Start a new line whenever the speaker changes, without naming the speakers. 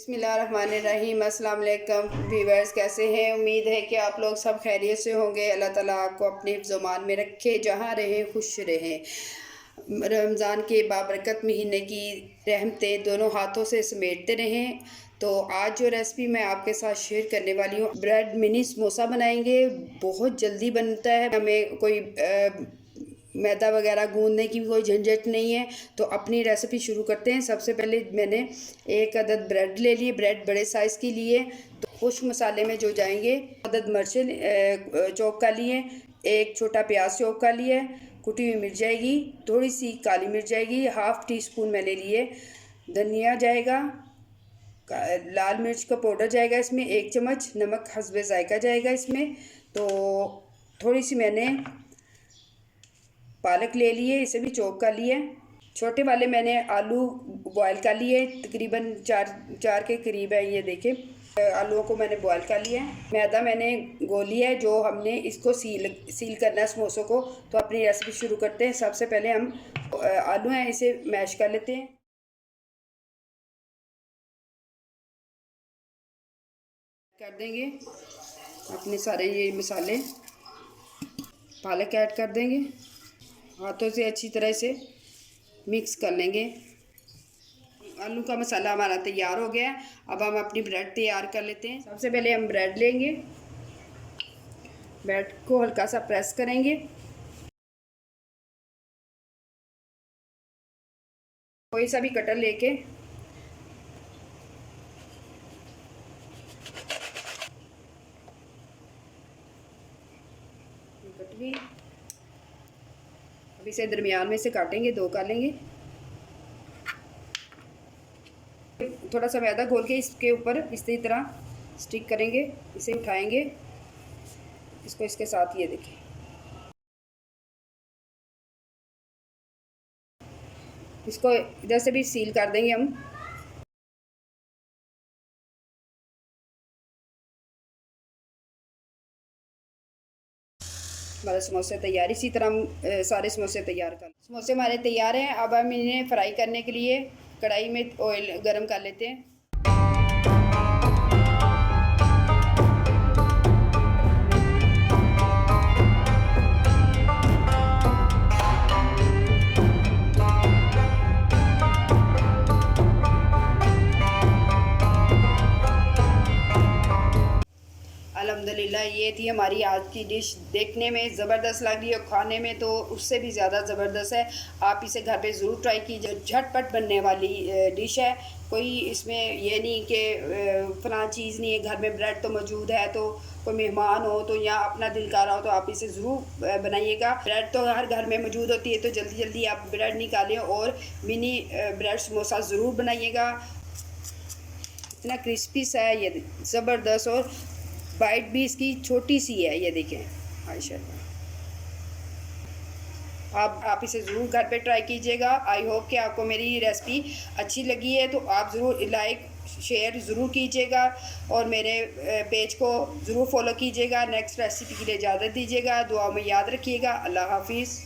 बिस्मिल्लाहिर्रहमानिर्रहीम। अस्सलाम वालेकुम व्यूअर्स, कैसे हैं? उम्मीद है कि आप लोग सब खैरियत से होंगे। अल्लाह ताला आपको अपने ज़मान में रखे, जहाँ रहें खुश रहें। रमज़ान के बाबरकत महीने की रहमतें दोनों हाथों से समेटते रहें। तो आज जो रेसिपी मैं आपके साथ शेयर करने वाली हूँ, ब्रेड मिनी समोसा बनाएंगे। बहुत जल्दी बनता है, हमें कोई मैदा वगैरह गूंदने की भी कोई झंझट नहीं है। तो अपनी रेसिपी शुरू करते हैं। सबसे पहले मैंने एक अदद ब्रेड ले लिए, ब्रेड बड़े साइज़ की लिए। तो खुश्क मसाले में जो जाएंगे, अदद मिर्चें चॉप कर लिए, एक छोटा प्याज चॉप कर लिए, कुटी हुई मिर्च जाएगी, थोड़ी सी काली मिर्च जाएगी, हाफ़ टी स्पून मैंने लिए धनिया जाएगा, लाल मिर्च का पाउडर जाएगा इसमें 1 चम्मच, नमक हस्बे जायका जाएगा इसमें। तो थोड़ी सी मैंने पालक ले लिए, इसे भी चॉप कर लिए। छोटे वाले मैंने आलू बॉयल कर लिए, तकरीबन चार के करीब है। ये देखें, आलूओं को मैंने बॉयल कर लिया है। मैदा मैंने गोल लिया है, जो हमने इसको सील करना है समोसों को। तो अपनी रेसिपी शुरू करते हैं। सबसे पहले हम आलू हैं, इसे मैश कर लेते हैं। कर देंगे अपने सारे ये मसाले, पालक ऐड कर देंगे, हाथों से अच्छी तरह से मिक्स कर लेंगे। आलू का मसाला हमारा तैयार हो गया है। अब हम अपनी ब्रेड तैयार कर लेते हैं। सबसे पहले हम ब्रेड लेंगे, ब्रेड को हल्का सा प्रेस करेंगे। कोई सा भी कटर लेके कट गई। अब इसे दरमियान में से काटेंगे, दो कर लेंगे। थोड़ा सा मैदा घोल के इसके ऊपर इसी तरह स्टिक करेंगे। इसे उठाएंगे, इसको इसके साथ ये देखें, इसको इधर से भी सील कर देंगे हम। हमारे समोसे तैयार, इसी तरह हम सारे समोसे तैयार कर। समोसे हमारे तैयार हैं। अब हम इन्हें फ्राई करने के लिए कढ़ाई में ऑयल गरम कर लेते हैं। अल्हम्दुलिल्लाह, ये थी हमारी आज की डिश। देखने में ज़बरदस्त लग रही है, खाने में तो उससे भी ज़्यादा ज़बरदस्त है। आप इसे घर पे ज़रूर ट्राई कीजिए। झटपट बनने वाली डिश है। कोई इसमें ये नहीं कि फ़लाँ चीज़ नहीं है, घर में ब्रेड तो मौजूद है, तो कोई मेहमान हो तो या अपना दिल कर रहा हो तो आप इसे ज़रूर बनाइएगा। ब्रेड तो हर घर में मौजूद होती है, तो जल्दी जल्दी आप ब्रेड निकालें और मिनी ब्रेड समोसा ज़रूर बनाइएगा। इतना क्रिस्पी सा है ये, ज़बरदस्त, और बाइट भी इसकी छोटी सी है। ये देखें माशाल्लाह। आप इसे ज़रूर घर पे ट्राई कीजिएगा। आई होप कि आपको मेरी रेसिपी अच्छी लगी है। तो आप ज़रूर लाइक शेयर ज़रूर कीजिएगा और मेरे पेज को ज़रूर फॉलो कीजिएगा। नेक्स्ट रेसिपी के लिए इजाज़त दीजिएगा। दुआ में याद रखिएगा। अल्लाह हाफिज़।